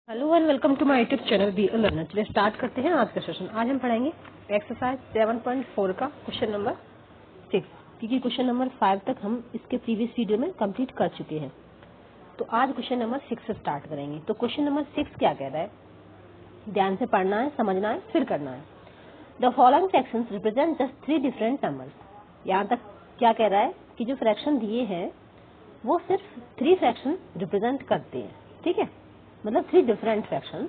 Hello and welcome to my YouTube channel be a learner. चलिए start करते हैं आज का सेशन। आज हम पढ़ेंगे एक्सरसाइज 7.4 का क्वेश्चन नंबर 6, क्योंकि क्वेश्चन नंबर 5 तक हम इसके प्रीवियस वीडियो में कंप्लीट कर चुके हैं। तो आज क्वेश्चन नंबर 6 से स्टार्ट करेंगे। तो क्वेश्चन नंबर 6 क्या कह रहा है, ध्यान से पढ़ना है, समझना है, फिर करना है। The following fractions represent just 3 different numbers. यहाँ तक क्या कह रहा है कि जो फ्रैक्शन दिए हैं वो सिर्फ 3 फ्रैक्शन रिप्रेजेंट करते हैं, ठीक है, मतलब 3 different fraction.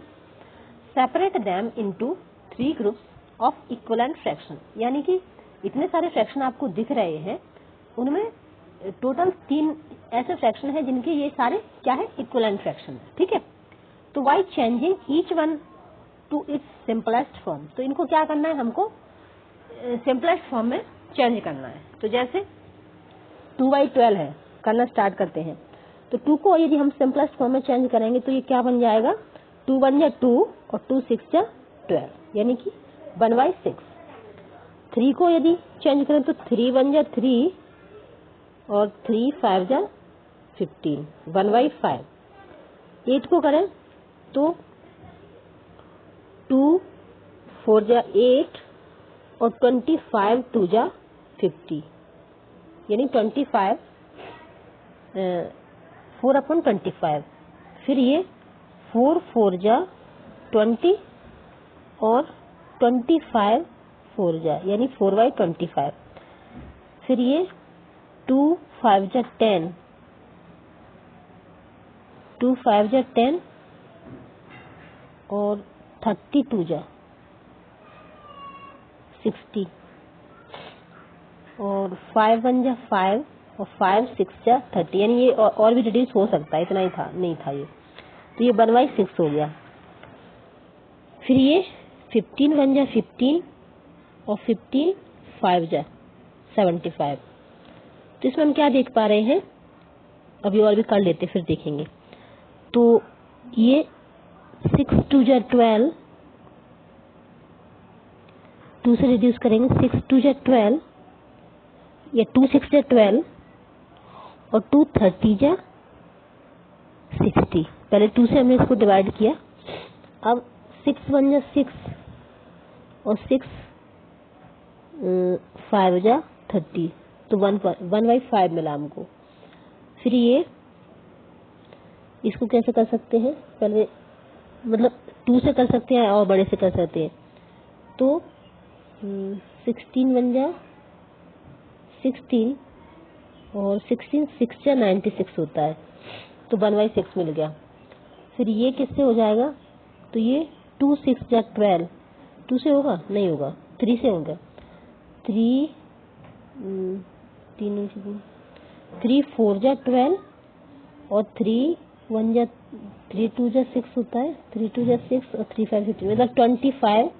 Separate them into 3 groups of equivalent fraction, यानी कि इतने सारे फ्रैक्शन आपको दिख रहे हैं, उनमें टोटल 3 ऐसे फ्रैक्शन है जिनके ये सारे क्या है, इक्विवेलेंट फ्रैक्शन है, ठीक है। तो why changing each one to its simplest form, तो इनको क्या करना है, हमको सिंपलेस्ट फॉर्म में चेंज करना है। तो जैसे 2/12 है, करना स्टार्ट करते हैं। तो 2 को यदि हम सिंपलेस्ट फॉर्म में चेंज करेंगे तो ये क्या बन जाएगा, 2 1 जा 2 और 2 6 जा 12, यानी कि 1/6। 3 को यदि चेंज करें तो 3 1 जा 3 और 3 5 जा 15, 1/5। 8 को करें तो 2 4 जा 8 और 25 2 जा 50, यानी 25 4/25। फिर ये 4 4 जा 20 और 25 4 जा, यानी 4/25। फिर ये 2 5 जा 10, 2 5 जा 10 और 32 जा 60 और 5 1 जा 5 और 5 6 जा 30, यानी ये और भी रिड्यूस हो सकता है, इतना ही था, नहीं था ये। तो ये 1/6 हो गया। फिर ये 15 1 जा 15 और 15 5 जा 75। तो इसमें हम क्या देख पा रहे हैं, अभी और भी कर लेते फिर देखेंगे। तो ये 6 2 जा 12, 2 से रिड्यूस करेंगे, 6 2 जा 12 या 2 6 जा 12 और 2 30 जा 60। पहले 2 से हमने इसको डिवाइड किया। अब 6 1 जा 6 और 6 5 जा 30, तो 1/5 मिला हमको। फिर ये इसको कैसे कर सकते हैं, पहले मतलब 2 से कर सकते हैं और बड़े से कर सकते हैं। तो 16 1 जा 16 और 16 6 जा 96 होता है, तो 1/6 मिल गया। फिर ये किससे हो जाएगा, तो ये 2 6 जा 12, 2 से होगा, नहीं होगा, 3 से होगा। 3 3 4 जा 12 और 3 1 जा 3 2 जा 6 होता है, 3 2 जा 6 और 3 5 15, मतलब 25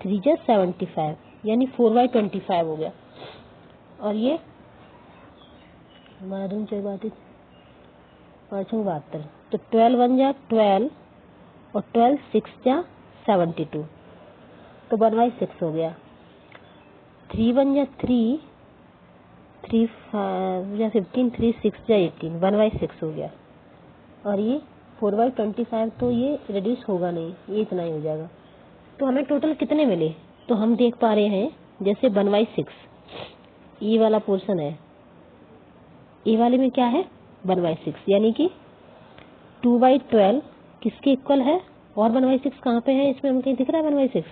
3 जा 75, यानी 4/25 हो गया। और ये 12 72, तो 12 1 जा 12 और 12 6 जा 72, तो 1/6 हो गया। 3 1 जा 3, 3 5 जा 15, 3 6 जा 18, 1/6 हो गया। और ये 4/25, तो ये रिड्यूस होगा नहीं, ये इतना ही हो जाएगा। तो हमें टोटल कितने मिले, तो हम देख पा रहे हैं जैसे 1/6 ये वाला पोर्शन है, ये वाले में क्या है 1/6, यानी कि 2/12 किसके इक्वल है, और 1/6 कहाँ पे है, इसमें हम कहीं दिख रहा है 1/6,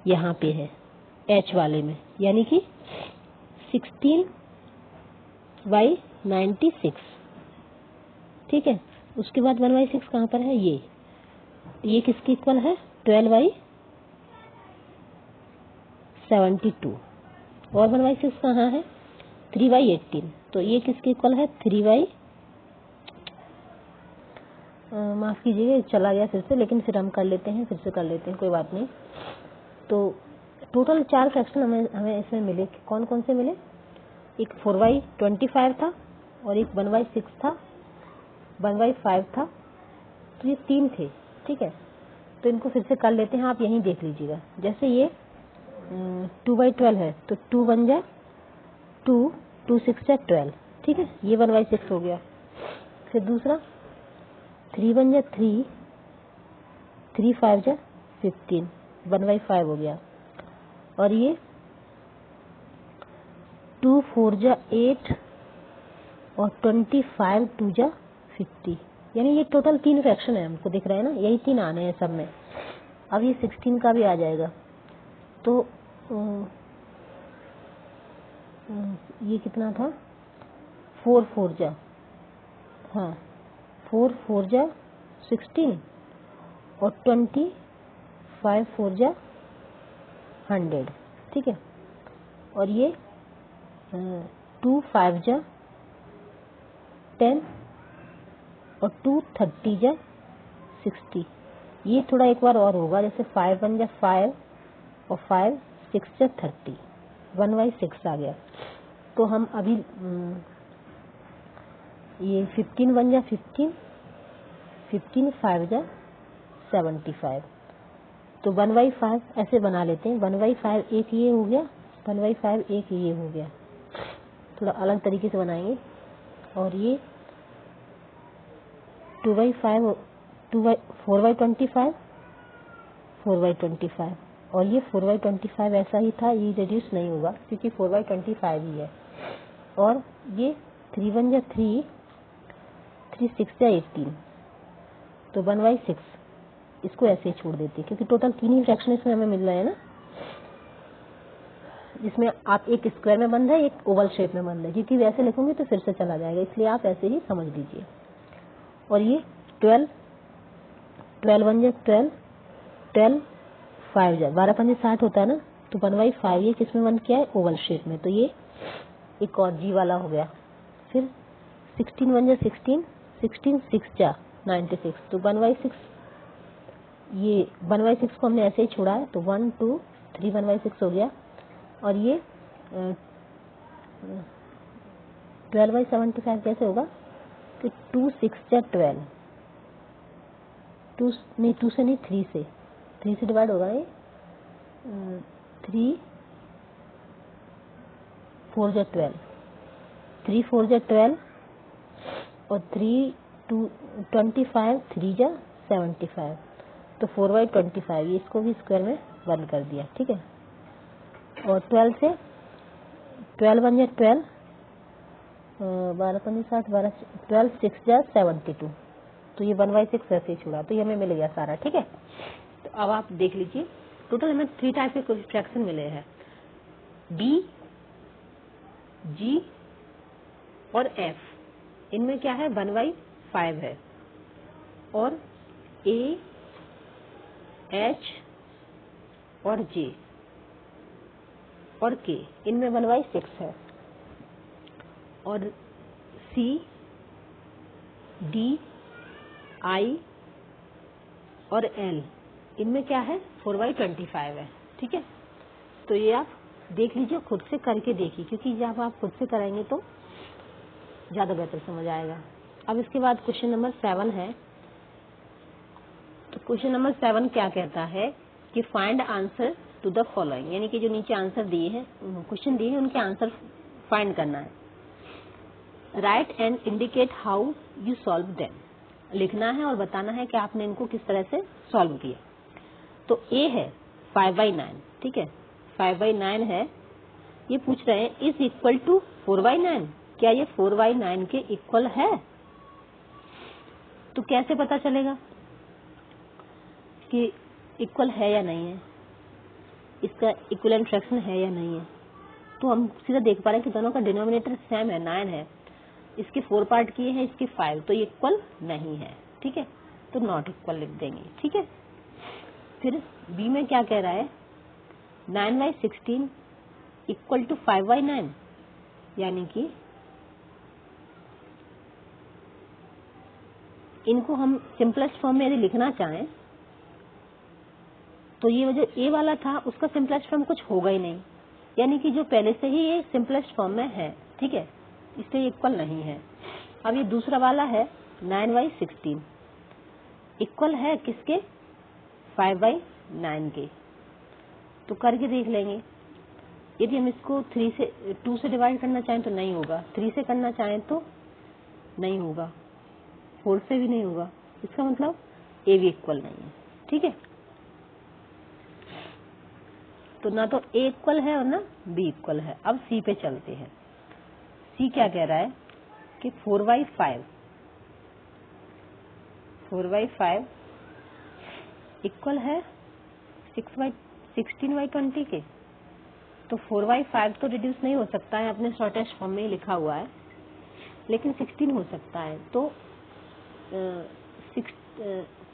यहाँ पे है H वाले में, यानी कि 16/96, ठीक है। उसके बाद 1/6 कहाँ पर है, ये किसके इक्वल है 12/72, और 1/6 कहाँ है 3/18, तो ये किसके इक्वल है 3 माफ कीजिएगा चला गया फिर से, लेकिन फिर हम कर लेते हैं, फिर से कर लेते हैं, कोई बात नहीं। तो टोटल 4 फ्रैक्शन हमें इसमें मिले, कौन कौन से मिले, एक 4/25 था और एक 1/6 था, 1/5 था, तो ये 3 थे, ठीक है। तो इनको फिर से कर लेते हैं, आप यहीं देख लीजिएगा। जैसे ये 2/12 है, तो 2 1 जा 2, 2 6 जा 12, ठीक है, ये 1/6 हो गया। फिर दूसरा 3 1 जा 3 3 5 जा 15, 1/5 हो गया। और ये 2 4 जा 8 और 25 2 जा 50, यानी ये टोटल 3 फ्रैक्शन है, हमको दिख रहा है ना, यही 3 आने हैं सब में। अब ये 16 का भी आ जाएगा। तो ये कितना था, 4 4 जा, हाँ 4 4 जा 16 और 25 4 जा 100, ठीक है। और ये 2 5 जा 10 और 2 30 जा 60। ये थोड़ा एक बार और होगा, जैसे 5 1 जा 5 और 5 6 जा 30, 1/6 आ गया। तो हम अभी ये 15 1 जा 15, 15 5 जा 75, तो 1/5 ऐसे बना लेते हैं। 1/5 एक ये हो गया, 1/5 एक ये हो गया, थोड़ा अलग तरीके से बनाएंगे। और ये 2/5 4/25 4/25, और ये 4/25 ऐसा ही था, ये रिड्यूस नहीं होगा क्योंकि 4/25 ही है। और ये 3 1 जा 3, 3 6 जा 18, तो 1/6 इसको ऐसे ही छोड़ देते हैं क्योंकि टोटल 3 ही फ्रैक्शन इसमें हमें मिल रहे हैं ना, जिसमें आप एक स्क्वायर में बंद है, एक ओवल शेप में बंद है, क्योंकि वैसे लिखोगे तो फिर से चला जाएगा, इसलिए आप ऐसे ही समझ लीजिए। और ये 12 12 1 जा 12, 12 5 जा 12 5 60 होता है ना, तो 1/5 ये किसमें बंद किया है, ओवल शेप में, तो ये एक और जी वाला हो गया। फिर 16 1 जा 16, 16 6 जा 96, तो 1/6, ये 1/6 को हमने ऐसे ही छोड़ा है, तो 1 2 3 1/6 हो गया। और ये 12/75 कैसे होगा, कि 2 6 जा 12, 2 नहीं 2 से नहीं 3 से डिवाइड होगा ये, 3 4 जा 12, 3 4 जा 12 और 3 2 25 3 जा 75, तो 4/25, ये इसको भी स्क्वायर में बंद कर दिया, ठीक है। और 12 से 12 1 जा 12, 12 5 60, 12 6 जा 72, तो ये 1/6 ऐसे ही छुड़ा, तो ये हमें मिल गया सारा, ठीक है। तो अब आप देख लीजिए, टोटल हमें 3 टाइप के फ्रैक्शन मिले हैं, B, G और F। इनमें क्या है, 1/5 है। और A, H और J और K, इनमें 1/6 है। और C, D, I और L, इनमें क्या है, 4/25 है, ठीक है। तो ये आप देख लीजिए, खुद से करके देखिए, क्योंकि जब आप खुद से कराएंगे तो ज़्यादा बेहतर समझ आएगा। अब इसके बाद क्वेश्चन नंबर 7 है। तो क्वेश्चन नंबर 7 क्या कहता है कि find answer to the following, यानी कि जो नीचे आंसर दिए हैं, क्वेश्चन दिए हैं, उनके आंसर फाइंड करना है। Right and indicate how you solve them, लिखना है और बताना है कि आपने इनको किस तरह से सॉल्व किया। तो ए है 5/9, ठीक है, 5/9 है। ये पूछ रहे हैं इज इक्वल टू 4/9, क्या ये 4/9 के इक्वल है। तो कैसे पता चलेगा कि इक्वल है या नहीं है, इसका इक्विवेलेंट फ्रैक्शन है या नहीं है। तो हम सीधा देख पा रहे हैं कि दोनों का डिनोमिनेटर सेम है, 9 है, इसके 4 पार्ट किए हैं, इसके 5, तो ये इक्वल नहीं है, ठीक है, तो नॉट इक्वल लिख देंगे, ठीक है। फिर बी में क्या कह रहा है, 9/16 इक्वल टू 5/9, यानी कि इनको हम सिंपलेस्ट फॉर्म में यदि लिखना चाहें तो ये जो ए वाला था उसका सिंपलेस्ट फॉर्म कुछ होगा ही नहीं, यानी कि जो पहले से ही ये सिंपलेस्ट फॉर्म में है, ठीक है, इसलिए इक्वल नहीं है। अब ये दूसरा वाला है 9/16 इक्वल है किसके, 5/9 के। तो करके देख लेंगे, यदि हम इसको 2 से डिवाइड करना चाहें तो नहीं होगा, 3 से करना चाहें तो नहीं होगा, 4 से भी नहीं होगा, इसका मतलब ए भी इक्वल नहीं है, ठीक है। तो ना तो A इक्वल है और ना B इक्वल है। अब C पे चलते हैं। C क्या कह रहा है कि 4/5 इक्वल है 16/20 के। तो 4/5 तो रिड्यूस नहीं हो सकता है, अपने शॉर्टेस्ट फॉर्म में ही लिखा हुआ है, लेकिन 16 हो सकता है। तो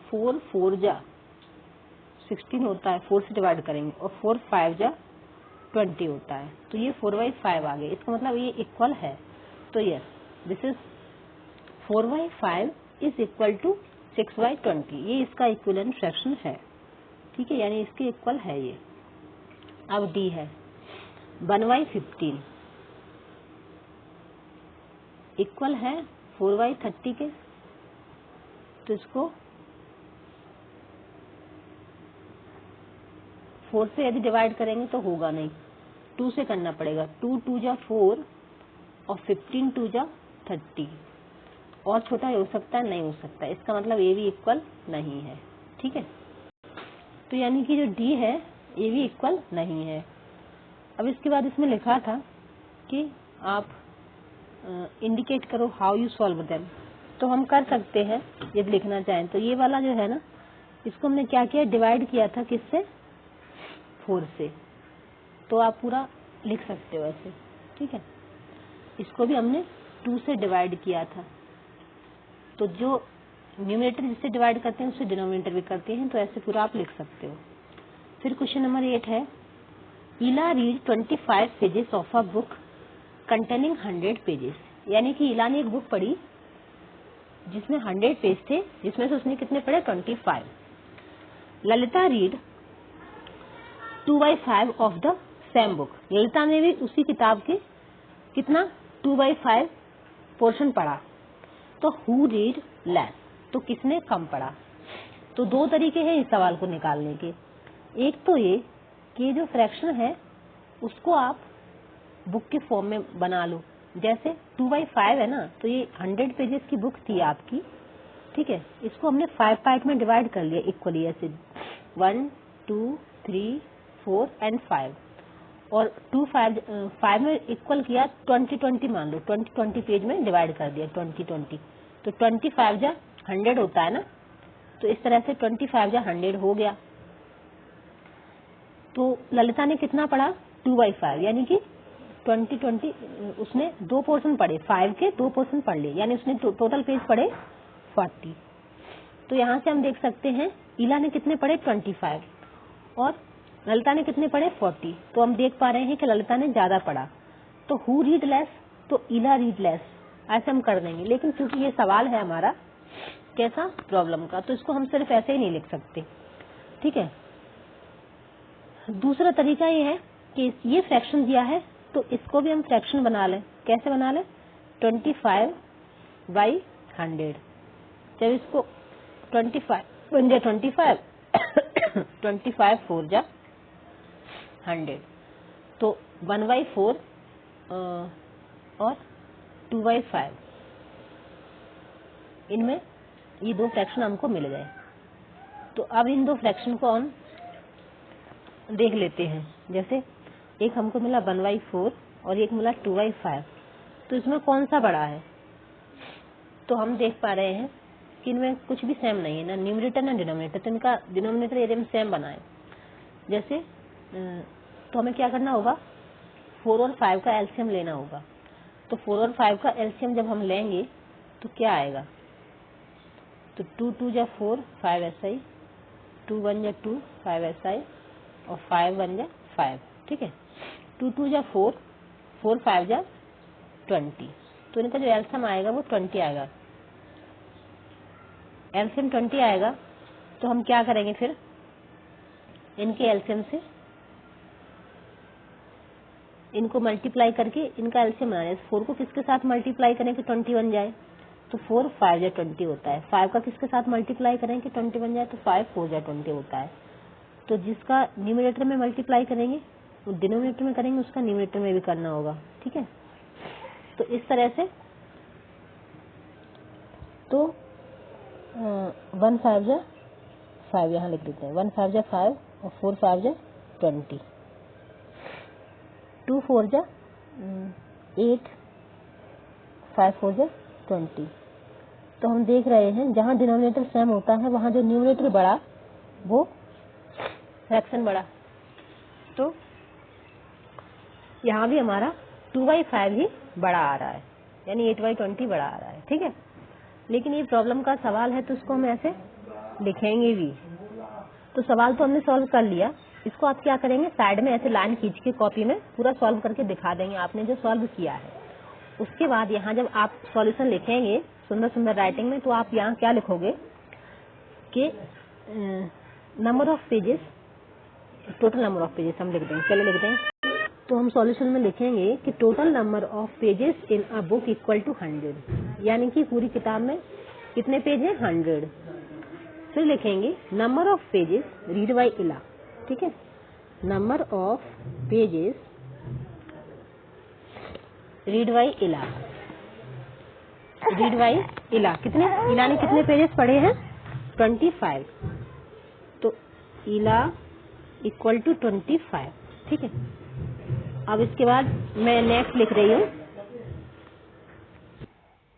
4 4 जा 16 होता है, 4 से डिवाइड करेंगे, और 4 5 जा 20 होता है। तो ये 4/5 आ गया। इसका मतलब ये इक्वल है। तो yes, this is 4/5 is equal to 6/20। ये इसका इक्विवेलेंट फ्रैक्शन है, ठीक है, यानी इसके इक्वल है ये। अब डी है 1/15 इक्वल है 4/30 के। तो इसको 4 से यदि डिवाइड करेंगे तो होगा नहीं, 2 से करना पड़ेगा। 2 2 जा 4 और 15 2 जा 30। और छोटा हो सकता है? नहीं हो सकता। इसका मतलब ए भी इक्वल नहीं है, ठीक है। तो यानी कि जो डी है ए भी इक्वल नहीं है। अब इसके बाद इसमें लिखा था कि आप इंडिकेट करो हाउ यू सॉल्व देम। तो हम कर सकते हैं यदि लिखना चाहें तो। ये वाला जो है ना, इसको हमने क्या किया, डिवाइड किया था किससे, 4 से। तो आप पूरा लिख सकते हो ऐसे, ठीक है। इसको भी हमने 2 से डिवाइड किया था। तो जो न्यूमरेटर जिससे डिवाइड करते हैं उससे डिनोमिनेटर भी करते हैं। तो ऐसे पूरा आप लिख सकते हो। फिर क्वेश्चन नंबर 8 है, Ila read 25 pages of a book containing 100 pages. यानी कि ईला ने एक बुक पढ़ी जिसमें 100 पेज थे, जिसमें से उसने कितने पढ़े, 25। Lalita read 2/5 of the same book. Lalita ने भी उसी किताब के कितना 2/5 पोर्शन पढ़ा। तो हु रीड लेस, तो किसने कम पढ़ा। तो दो तरीके हैं इस सवाल को निकालने के। एक तो ये कि जो फ्रैक्शन है उसको आप बुक के फॉर्म में बना लो। जैसे 2/5 है ना, तो ये 100 पेजेस की बुक थी आपकी, ठीक है। इसको हमने 5 पार्ट में डिवाइड कर लिया इक्वली, ऐसे 1 2 3 4 एंड 5। और 5 में इक्वल किया 20 मान लो, 20 पेज में डिवाइड कर दिया 20। तो 25 जा 100 होता है ना। तो इस तरह से 25 जा 100 हो गया। तो ललिता ने कितना पढ़ा, 2/5, यानी कि 20 उसने 2 पोर्शन पढ़े, 5 के 2 पोर्शन पढ़ लिए, यानी उसने टोटल पेज पढ़े 40। तो यहाँ से हम देख सकते हैं ईला ने कितने पढ़े, 25, और ललिता ने कितने पढ़े, 40। तो हम देख पा रहे हैं कि ललिता ने ज्यादा पढ़ा। तो हु रीड लेस, तो ईला रीड लेस, ऐसे हम कर देंगे। लेकिन क्योंकि ये सवाल है हमारा कैसा, प्रॉब्लम का, तो इसको हम सिर्फ ऐसे ही नहीं लिख सकते, ठीक है। दूसरा तरीका ये है कि ये फ्रैक्शन दिया है तो इसको भी हम फ्रैक्शन बना लें। कैसे बना लें, 25/100। जब इसको 25 बन जाए 25 25 4 जा 100, तो 1/4 और 2/5, इनमें ये दो फ्रैक्शन हमको मिल गए। तो अब इन दो फ्रैक्शन को हम देख लेते हैं। जैसे एक हमको मिला 1/4 और एक मिला 2/5। तो इसमें कौन सा बड़ा है, तो हम देख पा रहे हैं कि इनमें कुछ भी सेम नहीं है, ना न्यूमरेटर ना डिनोमिनेटर। तो इनका डिनोमिनेटर यदि हम सेम बनाए, जैसे तो हमें क्या करना होगा, 4 और 5 का एलसीएम लेना होगा। तो 4 और 5 का एलसीएम जब हम लेंगे तो क्या आएगा, तो 2 2 जा 4 5 ऐसा ही, 2 1 जा 2 5 ऐसा ही, और 5 1 जा 5, ठीक है। 2 2 जा 4 4 5 जा 20। तो इनका जो एलसीएम आएगा वो 20 आएगा। एलसीएम 20 आएगा। तो हम क्या करेंगे फिर, इनके एलसीएम से इनको मल्टीप्लाई करके इनका एलसीएम बनाना है। 4 को किसके साथ मल्टीप्लाई करें कि 20 बन जाए, तो 4 5 जा 20 होता है। 5 का किसके साथ मल्टीप्लाई करें कि 20 बन जाए, तो 5 4 जा 20 होता है। तो जिसका न्यूमरेटर में मल्टीप्लाई करेंगे वो डिनोमिनेटर में करेंगे, उसका न्यूमरेटर में भी करना होगा, ठीक है। तो इस तरह से तो 1 5 जा 5 यहाँ लिख देते हैं। 1 5 जा 5 और 4 5 जा 20, 2 4 जा 8, 5 4 जा 20। तो हम देख रहे हैं जहाँ डिनोमिनेटर सेम होता है वहाँ जो न्यूमरेटर बड़ा वो फ्रैक्शन बड़ा। तो यहाँ भी हमारा 2/5 ही बड़ा आ रहा है, यानी 8/20 बड़ा आ रहा है। ठीक है, लेकिन ये प्रॉब्लम का सवाल है तो इसको हम ऐसे लिखेंगे भी। तो सवाल तो हमने सॉल्व कर लिया, इसको आप क्या करेंगे, साइड में ऐसे लाइन खींच के कॉपी में पूरा सॉल्व करके दिखा देंगे आपने जो सॉल्व किया है। उसके बाद यहाँ जब आप सॉल्यूशन लिखेंगे सुंदर सुंदर राइटिंग में, तो आप यहाँ क्या लिखोगे कि number of pages, total number of pages हम लिख देंगे, चलिए लिख देंगे। तो हम सॉल्यूशन में लिखेंगे कि total number of pages in a book equal to 100, यानी कि पूरी किताब में कितने पेज हैं, 100। फिर लिखेंगे number of pages read by इला। ठीक है, number of pages read by इला, रीड बाय इला, कितने, इला ने कितने पेजेस पढ़े हैं, 25। तो इला इक्वल टू 25। ठीक है, अब इसके बाद मैं नेक्स्ट लिख रही हूँ।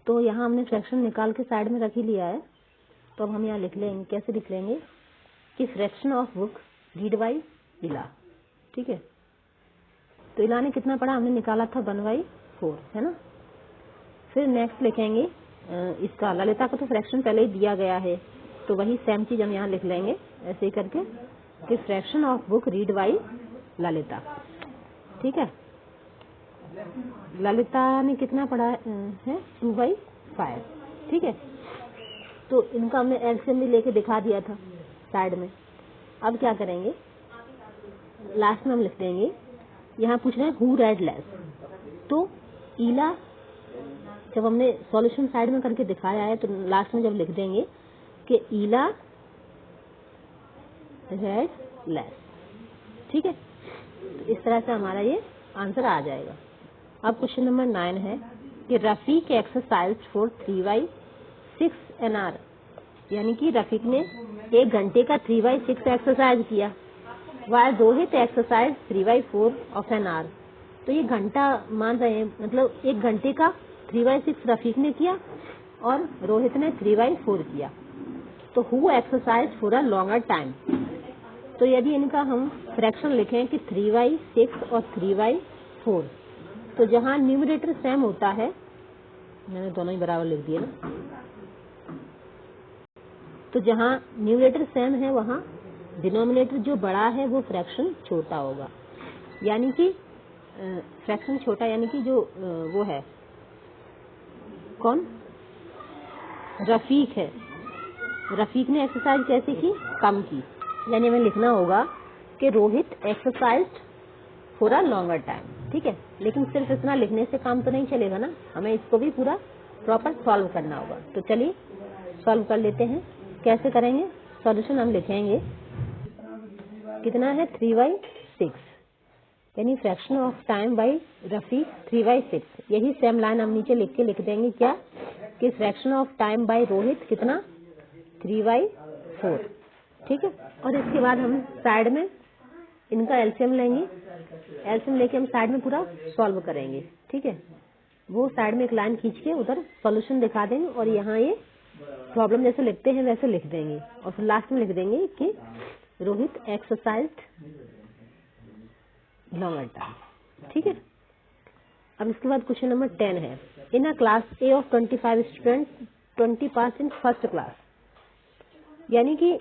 तो यहाँ हमने फ्रैक्शन निकाल के साइड में रख ही लिया है, तो अब हम यहाँ लिख लेंगे, कैसे लिख लेंगे कि fraction of book read by इला। ठीक है, तो इला ने कितना पढ़ा, हमने निकाला था 1/4, है ना। फिर नेक्स्ट लिखेंगे इसका ललिता का तो फ्रैक्शन पहले ही दिया गया है, तो वही सेम चीज हम यहाँ लिख लेंगे ऐसे ही करके कि fraction of book read by Lalita. ठीक है, ललिता ने कितना पढ़ा है, 2/5। ठीक है, तो इनका हमने एलसीएम भी लेके दिखा दिया था साइड में। अब क्या करेंगे, लास्ट में हम लिख देंगे, यहाँ पूछ रहे हैं हु रेड लेस। तो इला जब हमने सॉल्यूशन साइड में करके दिखाया है, तो लास्ट में जब लिख देंगे कि इला रेड लेस। ठीक है, तो इस तरह से हमारा ये आंसर आ जाएगा। अब क्वेश्चन नंबर 9 है कि Rafiq exercise for 3/6 an hour, यानी कि रफीक ने 1 घंटे का 3/6 एक्सरसाइज किया, wire Rohit exercise 3/4 of an hour. तो ये घंटा मान रहे हैं, मतलब 1 घंटे का 3/6 रफीक ने किया और रोहित ने 3/4 किया। तो who exercise for a longer time. तो यदि इनका हम फ्रैक्शन लिखें कि 3/6 और 3/4, तो जहां न्यूमरेटर सेम होता है, मैंने दोनों ही बराबर लिख दिए ना, तो जहां न्यूमरेटर सेम है वहां डिनोमिनेटर जो बड़ा है वो फ्रैक्शन छोटा होगा, यानी कि फ्रैक्शन छोटा, यानी कि जो वो है कौन, रफीक है। रफीक ने एक्सरसाइज कैसे की, कम की, यानी हमें लिखना होगा कि Rohit exercise for a longer time. ठीक है, लेकिन सिर्फ इतना लिखने से काम तो नहीं चलेगा ना, हमें इसको भी पूरा प्रॉपर सॉल्व करना होगा। तो चलिए सॉल्व कर लेते हैं। कैसे करेंगे, सॉल्यूशन हम लिखेंगे, कितना है 3/6, यानी fraction of time by Rafiq 3/6। यही सेम लाइन हम नीचे लिख के लिख देंगे क्या, कि fraction of time by Rohit कितना, 3/4। ठीक है, और इसके बाद हम साइड में इनका एलसीएम लेंगे, एलसीएम लेके हम साइड में पूरा सॉल्व करेंगे। ठीक है, वो साइड में एक लाइन खींच के उधर सॉल्यूशन दिखा देंगे और यहाँ ये प्रॉब्लम जैसे लिखते हैं वैसे लिख देंगे, और फिर लास्ट में लिख देंगे कि रोहित एक्सरसाइज लॉन्गर टाइम। ठीक है, अब इसके बाद क्वेश्चन नंबर 10 है, in a class A of 25 student 20 pass in first class. यानी कि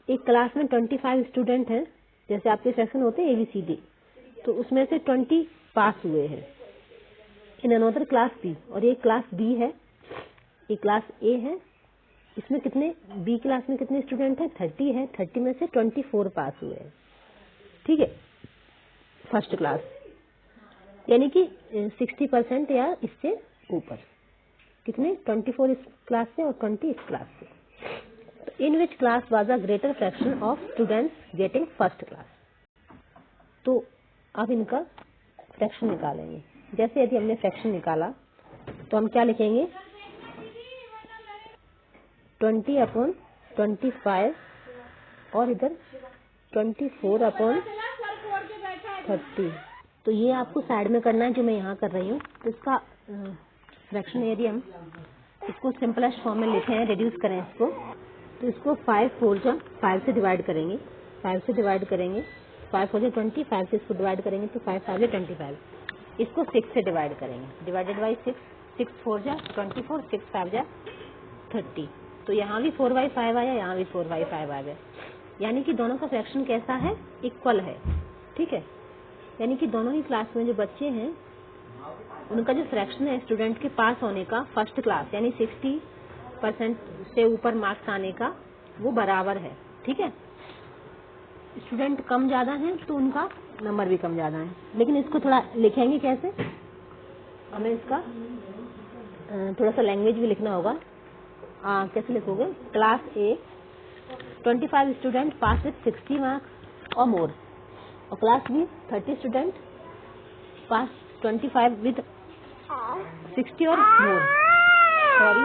एक क्लास में 25 स्टूडेंट हैं, जैसे आपके सेक्शन होते हैं ABCD, तो उसमें से 20 पास हुए हैं इन अनदर क्लास बी, और ये क्लास बी है, ये क्लास ए है, इसमें कितने, बी क्लास में कितने स्टूडेंट हैं, 30 है, 30 में से 24 पास हुए हैं। ठीक है, फर्स्ट क्लास, यानी कि 60% या इससे ऊपर, कितने, 24 इस क्लास से और 20 इस क्लास से। तो in which class was a greater fraction of students getting first class. तो अब इनका फ्रैक्शन निकालेंगे। जैसे यदि हमने फ्रैक्शन निकाला तो हम क्या लिखेंगे, 20/25 और इधर 24/30। तो ये आपको साइड में करना है जो मैं यहाँ कर रही हूँ। तो इसका फ्रैक्शन एरिया हम इसको सिंपलेस्ट फॉर्म में लिखे हैं, रिड्यूस करें इसको। तो इसको 5 4 जा 5 से डिवाइड करेंगे, 5 से डिवाइड करेंगे, 5 4 जा 20, 5 से इसको डिवाइड करेंगे तो 5 5 जा 25। इसको 6 से डिवाइड करेंगे, डिवाइडेड बाई 6, 6 4 जा 24, 6 5 जा 30। तो यहाँ भी 4/5 आया, यहाँ भी 4/5 आ गया। यानी कि दोनों का फ्रैक्शन कैसा है, इक्वल है। ठीक है, यानी कि दोनों ही क्लास में जो बच्चे हैं उनका जो फ्रैक्शन है स्टूडेंट के पास होने का फर्स्ट क्लास यानी 60% से ऊपर मार्क्स आने का वो बराबर है। ठीक है, स्टूडेंट कम ज्यादा हैं तो उनका नंबर भी कम ज्यादा है। लेकिन इसको थोड़ा लिखेंगे कैसे, हमें इसका थोड़ा सा लैंग्वेज भी लिखना होगा। कैसे लिखोगे, class A 25 student pass with 60 marks और मोर, और class B 30 student pass 25 with 60 और मोर। सॉरी,